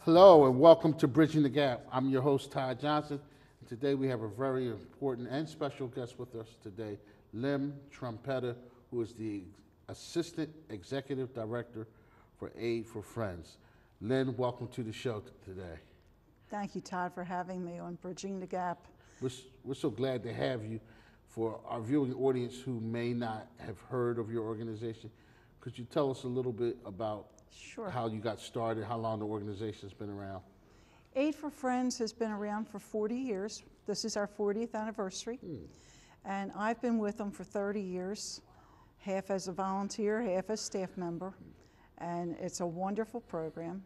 Hello and welcome to Bridging the Gap. I'm your host, Todd Johnson. And today we have a very important and special guest with us today, Lynn Trompetta, who is the Assistant Executive Director for Aid for Friends. Lynn, welcome to the show today. Thank you, Todd, for having me on Bridging the Gap. We're so glad to have you. For our viewing audience who may not have heard of your organization, could you tell us a little bit about how you got started, how long the organization's been around? Aid for Friends has been around for 40 years. This is our 40th anniversary. And I've been with them for 30 years, half as a volunteer, half as staff member. And it's a wonderful program.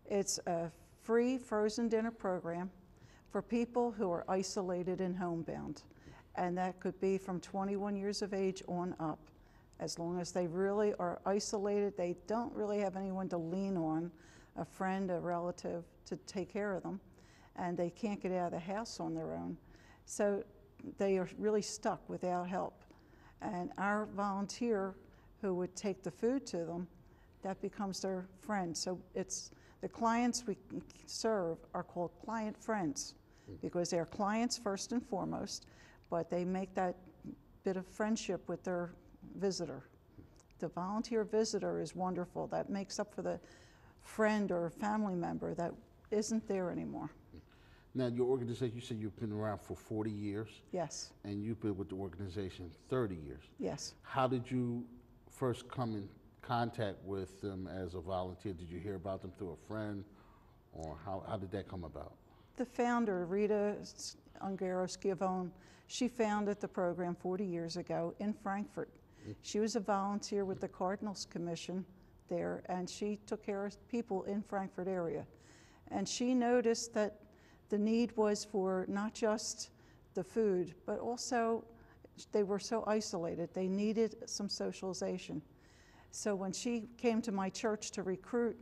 It's a free frozen dinner program for people who are isolated and homebound. And that could be from 21 years of age on up. As long as they really are isolated, they don't really have anyone to lean on, a friend, a relative, to take care of them, and they can't get out of the house on their own. So they are really stuck without help. And our volunteer who would take the food to them, that becomes their friend. So it's the clients we serve are called client friends because they're clients first and foremost, but they make that bit of friendship with their visitor. The volunteer visitor is wonderful. That makes up for the friend or family member that isn't there anymore. Now, your organization, you said you've been around for 40 years? Yes. And you've been with the organization 30 years? Yes. How did you first come in contact with them as a volunteer? Did you hear about them through a friend, or how did that come about? The founder, Rita Ungaro-Schiavone, she founded the program 40 years ago in Frankfurt. She was a volunteer with the Cardinals Commission there, and she took care of people in Frankfurt area. And she noticed that the need was for not just the food, but also they were so isolated. They needed some socialization. So when she came to my church to recruit,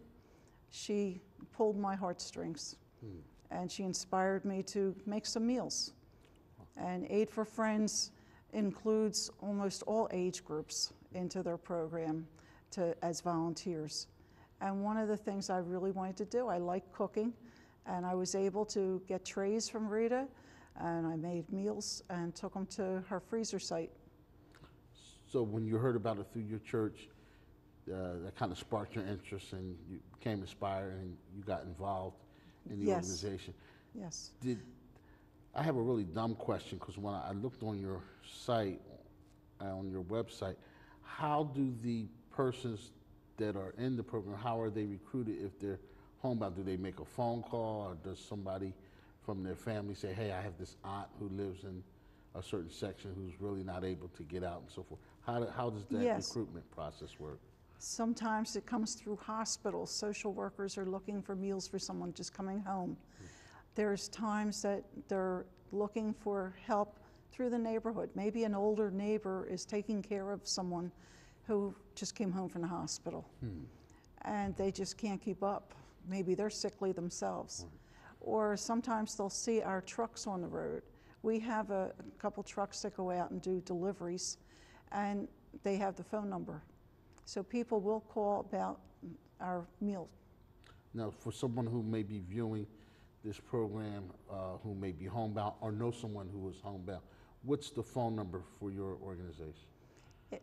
she pulled my heartstrings. And she inspired me to make some meals. And Aid for Friends includes almost all age groups into their program as volunteers. And one of the things I really wanted to do, I like cooking, and I was able to get trays from Rita, and I made meals and took them to her freezer site. So when you heard about it through your church, that kind of sparked your interest and you became inspired and you got involved in the organization. Yes. I have a really dumb question, because when I looked on your site, on your website, how do the persons that are in the program, how are they recruited if they're homebound? Do they make a phone call, or does somebody from their family say, hey, I have this aunt who lives in a certain section who's really not able to get out and so forth? How does that recruitment process work? Sometimes it comes through hospitals. Social workers are looking for meals for someone just coming home. There's times that they're looking for help through the neighborhood. Maybe an older neighbor is taking care of someone who just came home from the hospital. And they just can't keep up. Maybe they're sickly themselves. Or sometimes they'll see our trucks on the road. We have a couple trucks that go out and do deliveries, and they have the phone number. So people will call about our meal. Now, for someone who may be viewing this program, who may be homebound or know someone who is homebound, what's the phone number for your organization?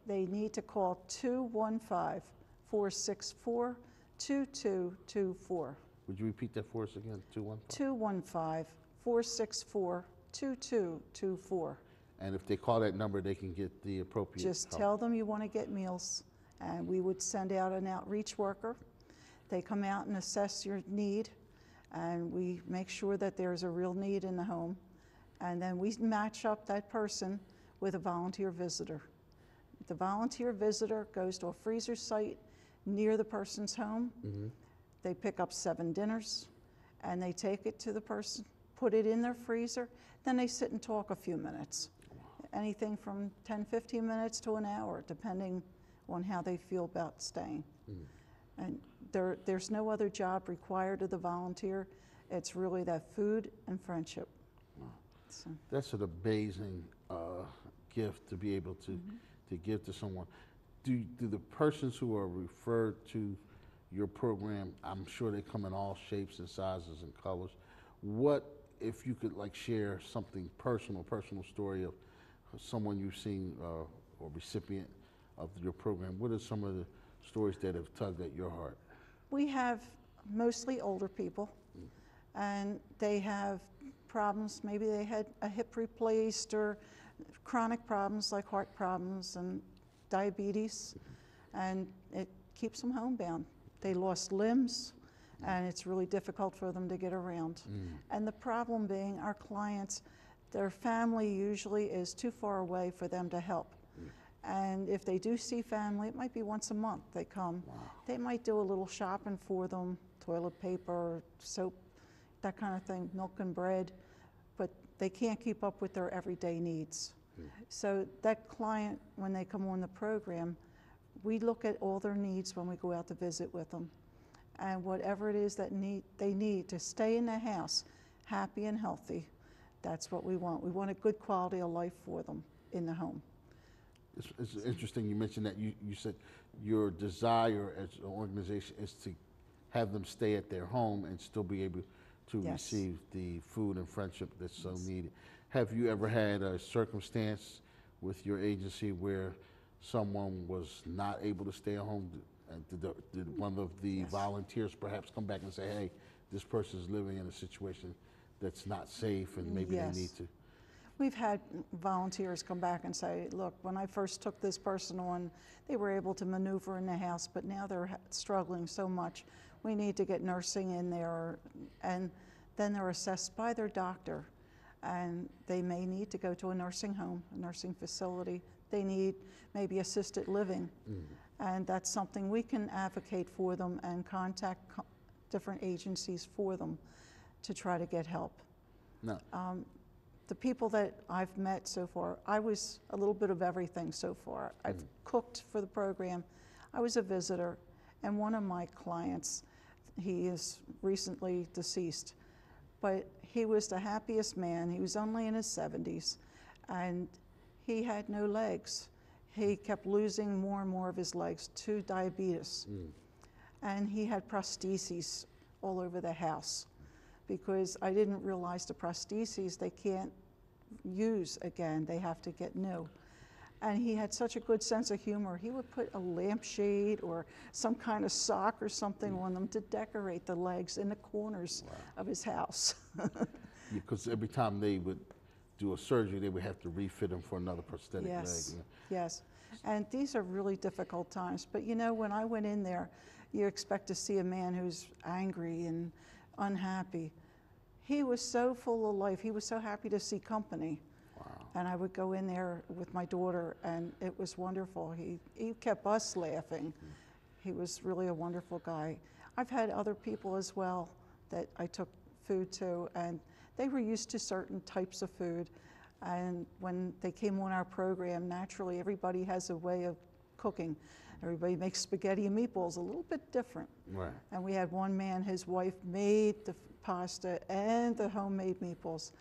They need to call 215-464-2224. Would you repeat that for us again, 215-464-2224. And if they call that number, they can get the appropriate Just help. tell them you want to get meals, and we would send out an outreach worker. They come out and assess your need, and we make sure that there's a real need in the home. And then we match up that person with a volunteer visitor. The volunteer visitor goes to a freezer site near the person's home. They pick up 7 dinners, and they take it to the person, put it in their freezer, then they sit and talk a few minutes. Anything from 10, 15 minutes to an hour, depending on how they feel about staying. And there's no other job required of the volunteer. It's really that food and friendship. So. That's an amazing gift to be able to give to someone. Do the persons who are referred to your program, I'm sure they come in all shapes and sizes and colors. What, if you could like share something personal story of someone you've seen or recipient of your program, what are some of the stories that have tugged at your heart? We have mostly older people, and they have problems. Maybe they had a hip replaced or chronic problems like heart problems and diabetes, and it keeps them homebound. They lost limbs, and it's really difficult for them to get around. And the problem being our clients, their family usually is too far away for them to help. And if they do see family, it might be once a month they come. Wow. They might do a little shopping for them, toilet paper, soap, that kind of thing, milk and bread, but they can't keep up with their everyday needs. So that client, when they come on the program, we look at all their needs when we go out to visit with them. And whatever it is that they need to stay in the house happy and healthy, that's what we want. We want a good quality of life for them in the home. It's interesting you mentioned that you said your desire as an organization is to have them stay at their home and still be able to Yes. receive the food and friendship that's so needed. Have you ever had a circumstance with your agency where someone was not able to stay at home? Did one of the Yes. volunteers perhaps come back and say, hey, this person's living in a situation that's not safe and maybe Yes. they need to? We've had volunteers come back and say, look, when I first took this person on, they were able to maneuver in the house, but now they're struggling so much. We need to get nursing in there. And then they're assessed by their doctor, and they may need to go to a nursing home, a nursing facility. They need maybe assisted living. And that's something we can advocate for them and contact different agencies for them to try to get help. No. The people that I've met so far, I was a little bit of everything so far. I've cooked for the program. I was a visitor, and one of my clients, he is recently deceased, but he was the happiest man. He was only in his 70s, and he had no legs. He kept losing more and more of his legs to diabetes, and he had prostheses all over the house, because I didn't realize the prostheses they can't use again. They have to get new. And he had such a good sense of humor. He would put a lampshade or some kind of sock or something on them to decorate the legs in the corners of his house. Because every time they would do a surgery, they would have to refit them for another prosthetic Yes, leg. yes. And these are really difficult times. But you know, when I went in there, you expect to see a man who's angry and unhappy. He was so full of life. He was so happy to see company. Wow. And I would go in there with my daughter, and it was wonderful. He kept us laughing. He was really a wonderful guy. I've had other people as well that I took food to, and they were used to certain types of food. And when they came on our program, naturally everybody has a way of cooking. Everybody makes spaghetti and meatballs a little bit different. Right. And we had one man, his wife made the pasta and the homemade meatballs.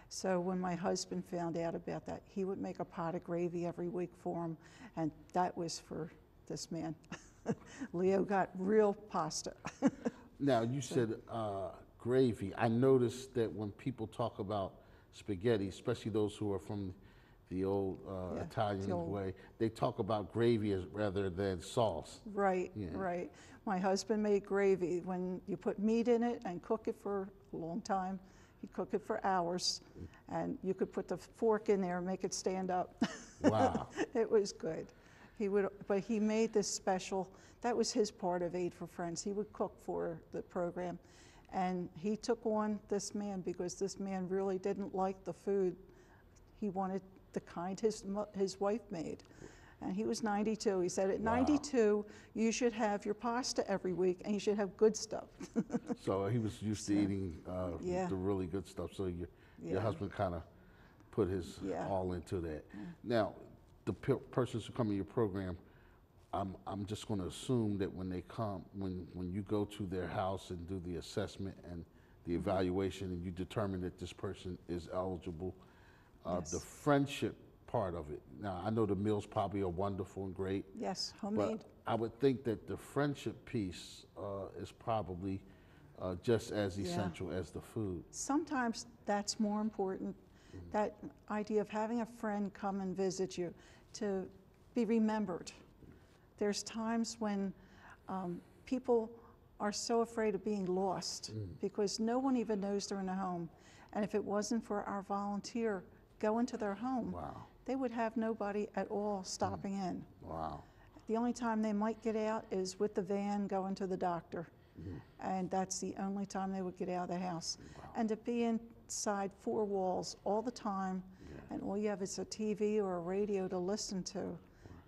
So when my husband found out about that, he would make a pot of gravy every week for him, and that was for this man. Leo got real pasta. Now, you said gravy. I noticed that when people talk about spaghetti, especially those who are from the old Yeah, Italian the old- way, they talk about gravy as rather than sauce. Right, Yeah. right. My husband made gravy. When you put meat in it and cook it for a long time, he'd cook it for hours, and you could put the fork in there and make it stand up. Wow. It was good. But he made this special, that was his part of Aid for Friends. He would cook for the program. And he took on this man because this man really didn't like the food. He wanted the kind his wife made. And he was 92. He said, at Wow. 92, you should have your pasta every week, and you should have good stuff. So he was used to eating Yeah. the really good stuff. So your Yeah. husband kind of put his Yeah. all into that. Now, the persons who come in your program, I'm just going to assume that when they come, when you go to their house and do the assessment and the evaluation, and you determine that this person is eligible, the Yes. friendship part of it. Now, I know the meals probably are wonderful and great, Yes, but homemade. I would think that the friendship piece is probably just as Yeah. essential as the food. Sometimes that's more important. That idea of having a friend come and visit you to be remembered. There's times when people are so afraid of being lost because no one even knows they're in a home. And if it wasn't for our volunteer going to their home, Wow. they would have nobody at all stopping in. Wow. The only time they might get out is with the van going to the doctor. And that's the only time they would get out of the house. And to be inside four walls all the time, and all you have is a TV or a radio to listen to,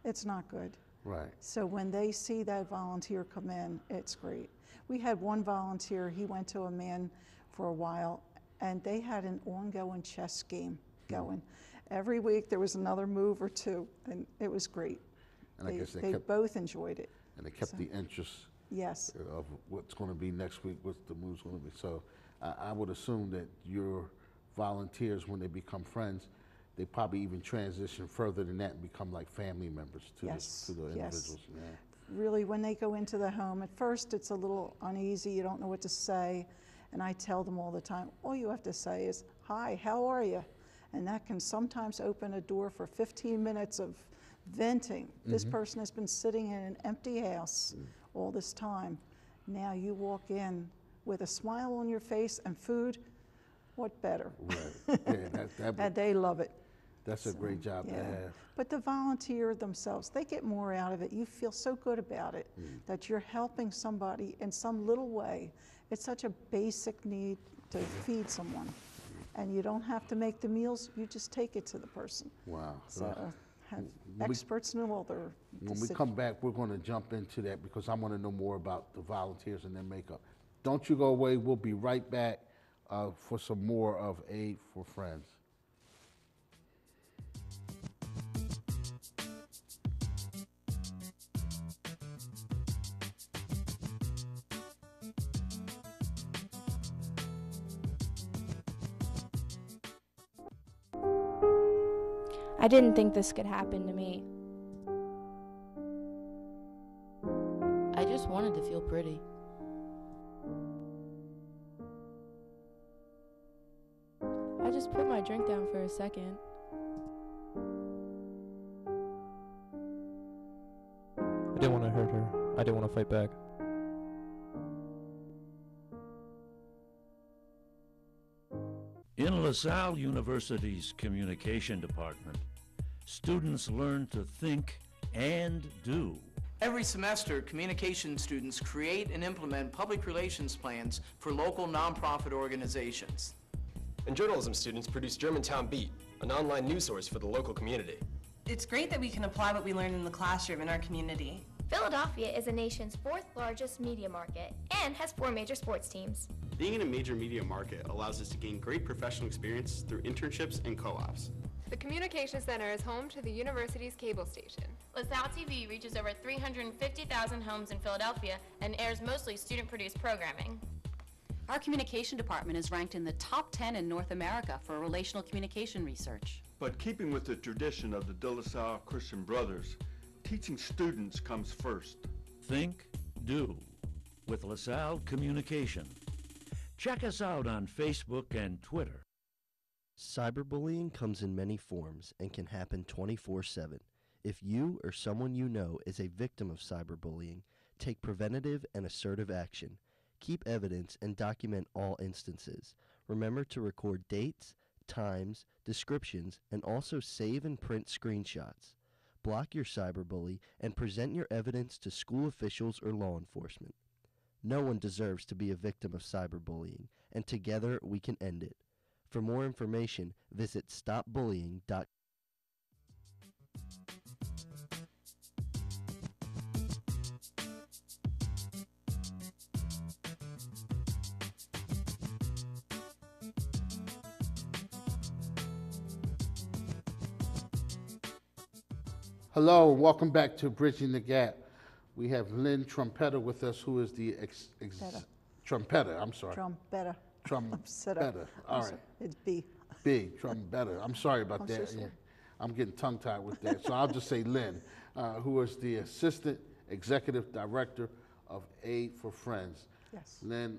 it's not good. Right. So when they see that volunteer come in, it's great. We had one volunteer, he went to a man for a while, and they had an ongoing chess game going. Every week there was another move or two, and it was great. And I guess They both enjoyed it. and they kept the interest Yes. of what's going to be next week, what the move's going to be. So I would assume that your volunteers, when they become friends, they probably even transition further than that and become like family members to Yes, the yes. individuals. Yeah. Really, when they go into the home, at first it's a little uneasy, you don't know what to say, and I tell them all the time, all you have to say is, hi, how are you? And that can sometimes open a door for 15 minutes of venting. This person has been sitting in an empty house all this time. Now you walk in with a smile on your face and food, what better? Right. Yeah, And they love it. that's a great job to Yeah. have. But the volunteer themselves, they get more out of it. You feel so good about it, that you're helping somebody in some little way. It's such a basic need to feed someone. And you don't have to make the meals, you just take it to the person. Wow. So have When we- experts know all their When we come back, we're going to jump into that because I want to know more about the volunteers and their makeup. Don't you go away. We'll be right back for some more of Aid for Friends. I didn't think this could happen to me. I just wanted to feel pretty. I just put my drink down for a second. I didn't want to hurt her. I didn't want to fight back. In LaSalle University's Communication Department, students learn to think and do. Every semester, communication students create and implement public relations plans for local nonprofit organizations. And journalism students produce Germantown Beat, an online news source for the local community. It's great that we can apply what we learn in the classroom in our community. Philadelphia is the nation's fourth largest media market and has 4 major sports teams. Being in a major media market allows us to gain great professional experience through internships and co-ops. The Communication Center is home to the university's cable station. LaSalle TV reaches over 350,000 homes in Philadelphia and airs mostly student-produced programming. Our communication department is ranked in the top 10 in North America for relational communication research. But keeping with the tradition of the De La Salle Christian Brothers, teaching students comes first. Think, do with LaSalle Communication. Check us out on Facebook and Twitter. Cyberbullying comes in many forms and can happen 24/7. If you or someone you know is a victim of cyberbullying, take preventative and assertive action. Keep evidence and document all instances. Remember to record dates, times, descriptions, and also save and print screenshots. Block your cyberbully and present your evidence to school officials or law enforcement. No one deserves to be a victim of cyberbullying, and together we can end it. For more information, visit stopbullying.com. Hello, and welcome back to Bridging the Gap. We have Lynn Trompetta with us, who is the Trompetta, I'm sorry. Trompetta. Trompetta, all right. It's B. B, Trompetta. I'm sorry about I'm that. so sorry. I'm getting tongue-tied with that. So I'll just say Lynn, who is the Assistant Executive Director of Aid for Friends. Yes. And then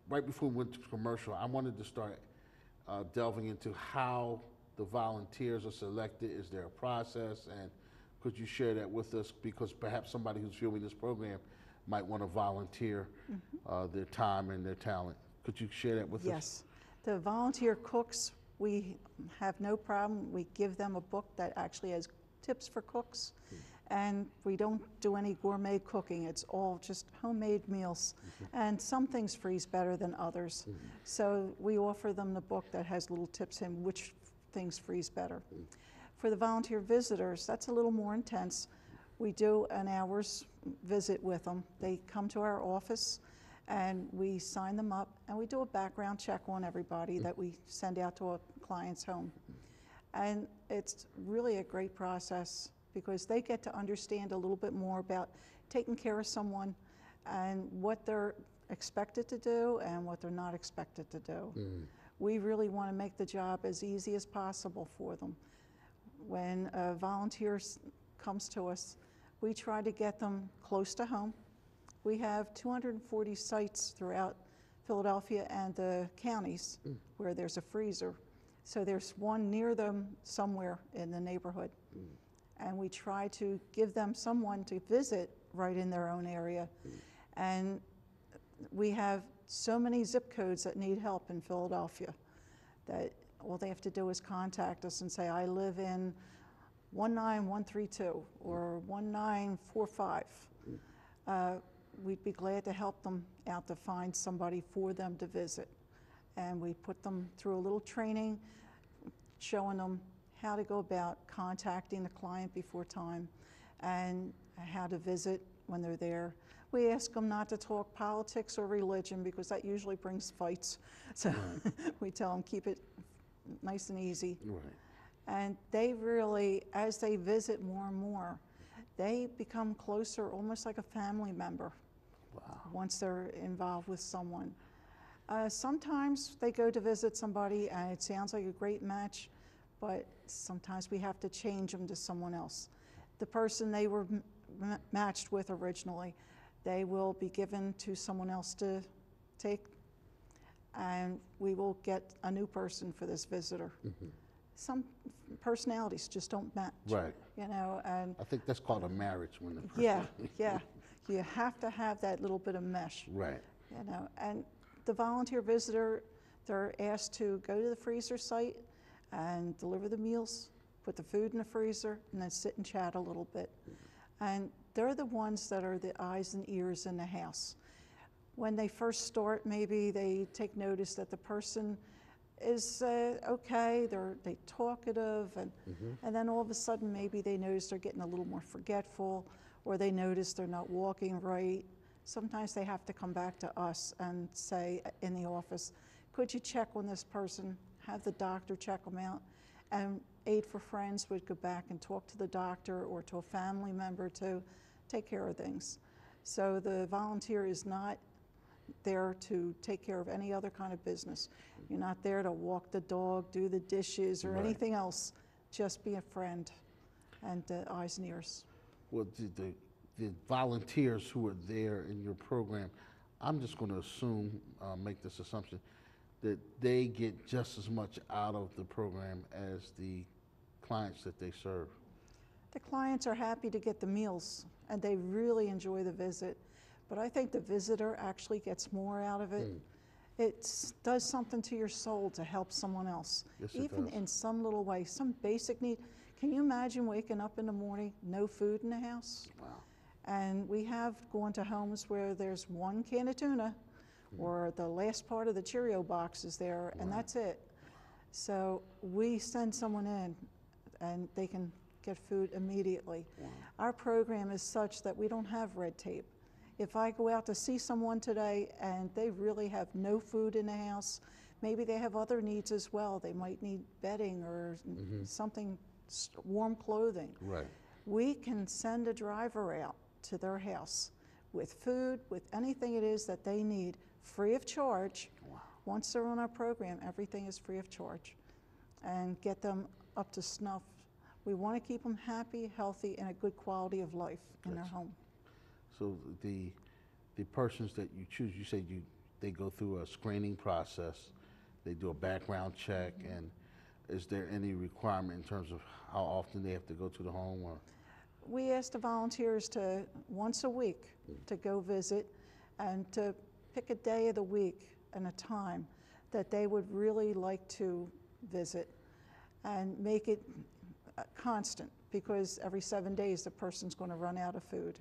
right before we went to commercial, I wanted to start delving into how the volunteers are selected. Is there a process? And could you share that with us? Because perhaps somebody who's viewing this program might want to volunteer their time and their talent. Could you share that with us? Yes. The volunteer cooks, we have no problem. We give them a book that actually has tips for cooks. And we don't do any gourmet cooking. It's all just homemade meals. And some things freeze better than others. So we offer them the book that has little tips in which things freeze better. For the volunteer visitors, that's a little more intense. We do an hour's visit with them. They come to our office and we sign them up and we do a background check on everybody that we send out to a client's home. And it's really a great process because they get to understand a little bit more about taking care of someone and what they're expected to do and what they're not expected to do. We really want to make the job as easy as possible for them. When a volunteer comes to us, we try to get them close to home. We have 240 sites throughout Philadelphia and the counties where there's a freezer. So there's one near them somewhere in the neighborhood. And we try to give them someone to visit right in their own area. And we have so many zip codes that need help in Philadelphia that all they have to do is contact us and say, I live in 19132 or 1945. We'd be glad to help them out to find somebody for them to visit. And we put them through a little training, showing them how to go about contacting the client before time and how to visit when they're there. We ask them not to talk politics or religion because that usually brings fights. So we tell them keep it nice and easy. And they really, as they visit more and more, they become closer, almost like a family member. Once they're involved with someone. Sometimes they go to visit somebody and it sounds like a great match, but sometimes we have to change them to someone else. The person they were matched with originally, they will be given to someone else to take, and we will get a new person for this visitor. Some personalities just don't match. You know, and I think that's called a marriage when the person yeah. You have to have that little bit of mesh. You know, and the volunteer visitor, they're asked to go to the freezer site and deliver the meals, put the food in the freezer, and then sit and chat a little bit. And they're the ones that are the eyes and ears in the house. When they first start, maybe they take notice that the person is okay, they're talkative, and then all of a sudden maybe they notice they're getting a little more forgetful, or they notice they're not walking right. Sometimes they have to come back to us and say in the office, could you check on this person, have the doctor check them out, and Aid for Friends would go back and talk to the doctor or to a family member to take care of things. So the volunteer is not there to take care of any other kind of business. You're not there to walk the dog, do the dishes, or anything else. Just be a friend and eyes and ears. Well, the volunteers who are there in your program, I'm just going to assume, make this assumption, that they get just as much out of the program as the clients that they serve. The clients are happy to get the meals, and they really enjoy the visit. But I think the visitor actually gets more out of it. It does something to your soul to help someone else, even in some little way, some basic need. Can you imagine waking up in the morning, no food in the house? And we have gone to homes where there's one can of tuna or the last part of the Cheerio box is there, and that's it. So we send someone in and they can get food immediately. Our program is such that we don't have red tape. If I go out to see someone today and they really have no food in the house, maybe they have other needs as well. They might need bedding or something, warm clothing. We can send a driver out to their house with food, with anything it is that they need, free of charge. Once they're on our program, everything is free of charge, and get them up to snuff. We want to keep them happy, healthy, and a good quality of life in their home. So the persons that you choose, you said they go through a screening process, they do a background check, and is there any requirement in terms of how often they have to go to the home? Or? We ask the volunteers to, once a week, to go visit and to pick a day of the week and a time that they would really like to visit and make it constant, because every 7 days the person's going to run out of food.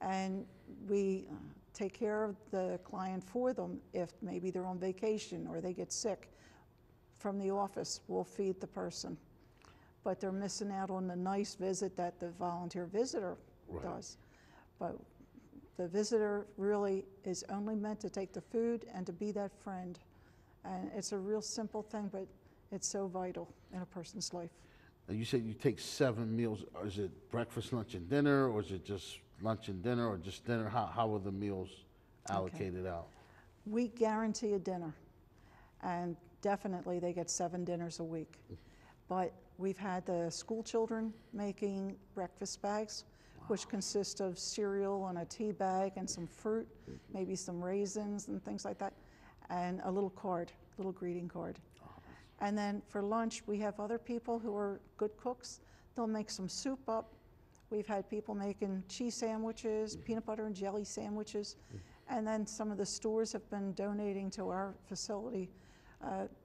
And we take care of the client for them if maybe they're on vacation or they get sick. From the office, we'll feed the person. But they're missing out on the nice visit that the volunteer visitor does. But the visitor really is only meant to take the food and to be that friend. And it's a real simple thing, but it's so vital in a person's life. And you said you take 7 meals. Is it breakfast, lunch, and dinner, or is it just lunch and dinner, or just dinner? How are the meals allocated out? We guarantee a dinner, and definitely they get 7 dinners a week. But we've had the school children making breakfast bags, which consist of cereal and a tea bag and some fruit, maybe some raisins and things like that, and a little card, little greeting card. And then for lunch, we have other people who are good cooks. They'll make some soup up. We've had people making cheese sandwiches, peanut butter and jelly sandwiches. And then some of the stores have been donating to our facility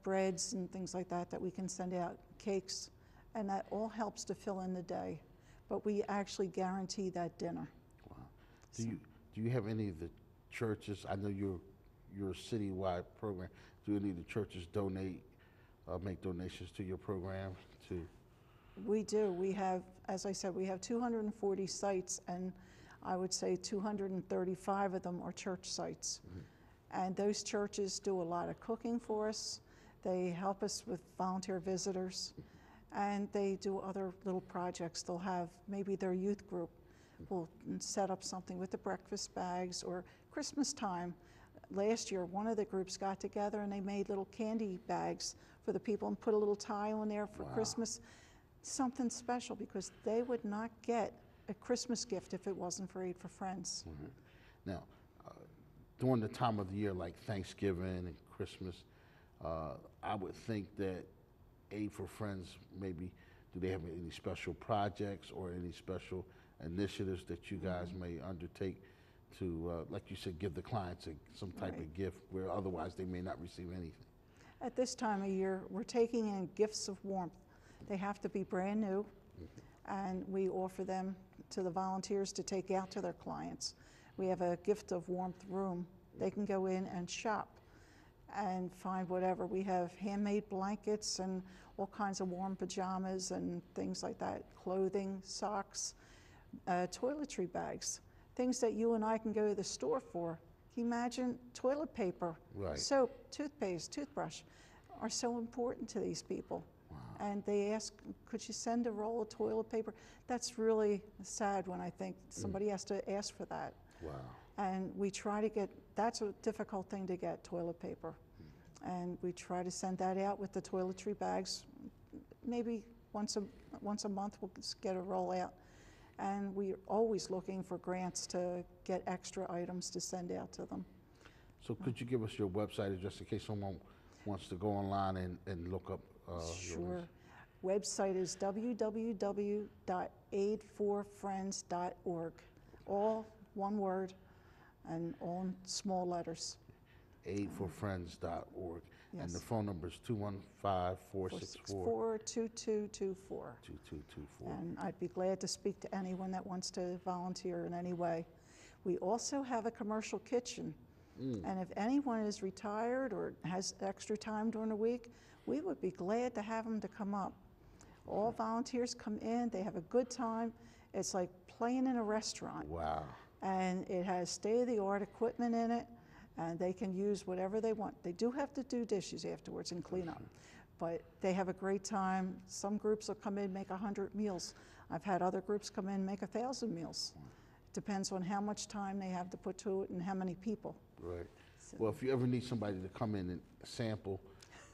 breads and things like that we can send out, cakes. And that all helps to fill in the day. But we actually guarantee that dinner. Wow. Do you have any of the churches, I know you're a citywide program, do any of the churches make donations to your program? We do. We have, as I said, we have 240 sites, and I would say 235 of them are church sites. And those churches do a lot of cooking for us. They help us with volunteer visitors, and they do other little projects. They'll have maybe their youth group will set up something with the breakfast bags, or Christmas time. Last year, one of the groups got together and they made little candy bags for the people and put a little tie on there for Christmas. Something special, because they would not get a Christmas gift if it wasn't for Aid for Friends. Now, during the time of the year like Thanksgiving and Christmas, I would think that Aid for Friends, maybe, do they have any special projects or any special initiatives that you guys may undertake to, like you said, give the clients some type of gift where otherwise they may not receive anything? At this time of year, we're taking in gifts of warmth. They have to be brand new, and we offer them to the volunteers to take out to their clients. We have a gift of warmth room. They can go in and shop and find whatever. We have handmade blankets and all kinds of warm pajamas and things like that, clothing, socks, toiletry bags, things that you and I can go to the store for. Can you imagine toilet paper, soap, toothpaste, toothbrush are so important to these people. And they ask, could you send a roll of toilet paper? That's really sad when I think somebody has to ask for that. And we try to get, that's a difficult thing to get, toilet paper. And we try to send that out with the toiletry bags. Maybe once a month we'll just get a roll out. And we're always looking for grants to get extra items to send out to them. So could you give us your website address in case someone wants to go online and look up Sure. Website is www.aidforfriends.org. All one word and all in small letters. Aidforfriends.org. Yes. And the phone number is 215-464-2224. And I'd be glad to speak to anyone that wants to volunteer in any way. We also have a commercial kitchen. And if anyone is retired or has extra time during the week, we would be glad to have them to come up. All volunteers come in, they have a good time. It's like playing in a restaurant. Wow. And it has state-of-the-art equipment in it, and they can use whatever they want. They do have to do dishes afterwards and clean up, but they have a great time. Some groups will come in, make 100 meals. I've had other groups come in, make 1,000 meals. Depends on how much time they have to put to it and how many people. Right. So, well, if you ever need somebody to come in and sample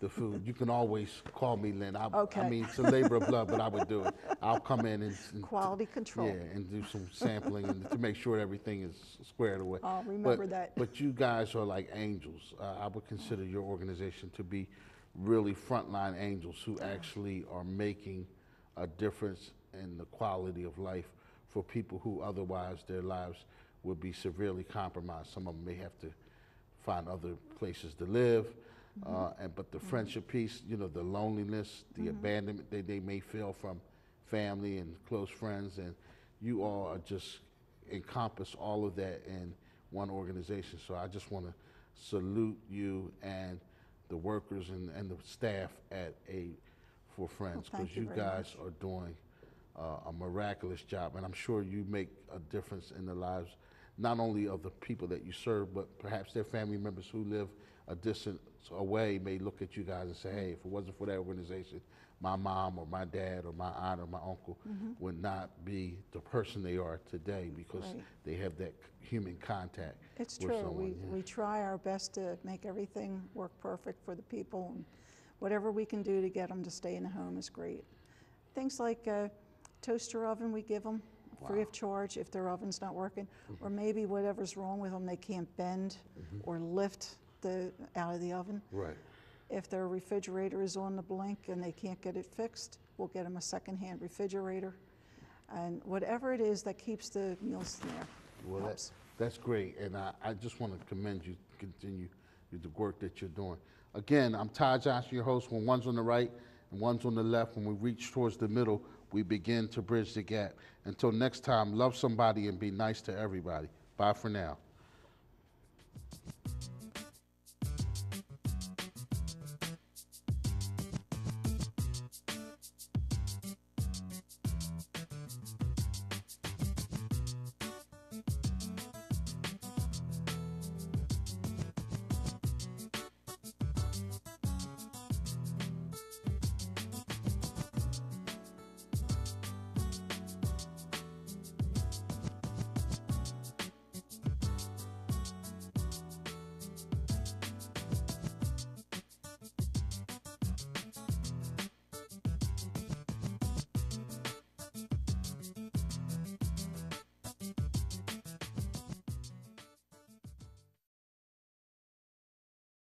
the food. You can always call me, Lynn. I Okay. mean, it's a labor of love, but I would do it. I'll come in and Quality control. yeah, and do some sampling and to make sure everything is squared away. I'll remember But- that. But you guys are like angels. I would consider your organization to be really frontline angels who actually are making a difference in the quality of life for people who otherwise their lives would be severely compromised. Some of them may have to find other places to live. But the friendship piece, you know, the loneliness, the abandonment they may feel from family and close friends, and you all are just encompass all of that in one organization. So I just want to salute you and the workers and the staff at Aid for Friends, thank because you you very guys are doing a miraculous job, and I'm sure you make a difference in the lives not only of the people that you serve, but perhaps their family members who live a distance away may look at you guys and say, hey, if it wasn't for that organization, my mom or my dad or my aunt or my uncle would not be the person they are today because Right. they have that human contact It's with true. someone. We try our best to make everything work perfect for the people, and whatever we can do to get them to stay in the home is great. Things like a toaster oven we give them free of charge if their oven's not working, or maybe whatever's wrong with them, they can't bend or lift out of the oven. Right. If their refrigerator is on the blink and they can't get it fixed, we'll get them a secondhand refrigerator. And whatever it is that keeps the meals in there. Well, helps. that's great, and I just want to commend you, continue the work that you're doing. Again, I'm Todd Johnson, your host. When one's on the right and one's on the left, when we reach towards the middle, we begin to bridge the gap. Until next time, love somebody and be nice to everybody. Bye for now.